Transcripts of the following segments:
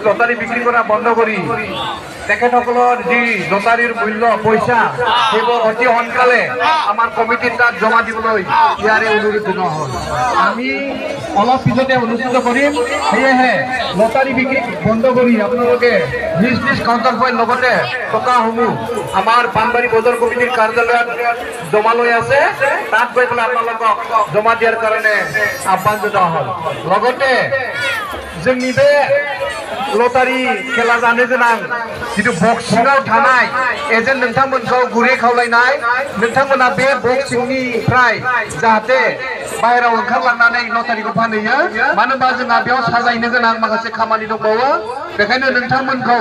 Lottery বিক্ৰী কৰা বন্ধ কৰি তেখেতসকলৰ যি লটাৰীৰ মূল্য পইচা সেইবোৰ অতি সোনকালে আমাৰ কমিটিৰ তাত জমা দিবলৈ ইয়াৰে অনুৰোধ জনোৱা হ'ল। আমি অলপ পিছতে অনুষ্ঠিত কৰিম, সেয়েহে লটাৰী বিক্ৰী বন্ধ কৰি আপোনালোকে নিজ নিজ কাউণ্টাৰ পইণ্ট লগতে টকাসমূহ আমাৰ পানবাৰী বজাৰ কমিটিৰ কাৰ্যালয়ত জমা লৈ আছে, তাত গৈ পেলাই আপোনালোকক জমা দিয়াৰ কাৰণে আহ্বান জনোৱা হ'ল। লগতে जोंनि बे लटारी खेला जानो गोनां जितु बक्सिंआव थानाय एजेन्ट नोंथांमोनखौ गुरै खावलायनाय, नोंथांमोना बे बक्सिंनिफ्राय जाहाथे बाहेराव ओंखारलांनानै लटारीखौ फानहैयो, मानो होनबा जोंहा बेयाव साजायनो गोनां माखासे खामानि दंबावो। बेखायनो नोंथांमोनखौ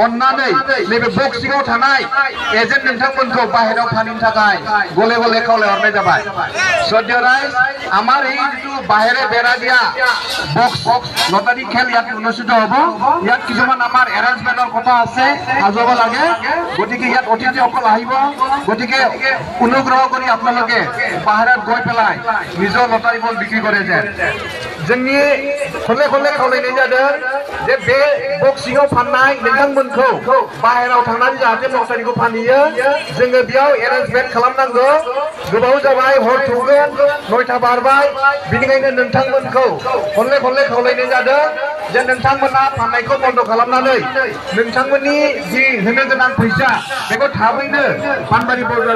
अन्नानै नैबे बक्सिंआव थानाय एजेन्ट नोंथांमोनखौ बाहेराव फानहैनो थाखाय गले गले खावलायहरनाय जाबाय। सद्य राइज আমাৰ এই যিটো বাহিৰে বেৰা দিয়া বক্স লটাৰী খেল ইয়াত অনুষ্ঠিত হ'ব, ইয়াত কিছুমান আমাৰ এৰেঞ্জমেণ্টৰ কথা আছে, সাজাব লাগে। গতিকে ইয়াত অতিথিসকল আহিব, গতিকে অনুগ্ৰহ কৰি আপোনালোকে বাহিৰত গৈ পেলাই নিজৰ লটাৰীবোৰ বিক্ৰী কৰে যেন। जोंनि खनले खनले खावलायनाय जादों जे बे बक्सिंआव फाननाय नोंथांमोनखौ बाहेराव थांनानै जाहाथे लटारीखौ फानहैयो, जोङो बेयाव एरेन्जमेन्ट खालामनांगौ। गोबाव जाबाय, हर थौगोन, 9टा बारबाय, बेनिखायनो नोंथांमोनखौ खनले खनले खावलायनाय जादों जे नोंथांमोना फाननायखौ बन्द खालामनानै नोंथांमोननि जि होनो गोनां फैसा बेखौ थाबैनो पानबारी बजार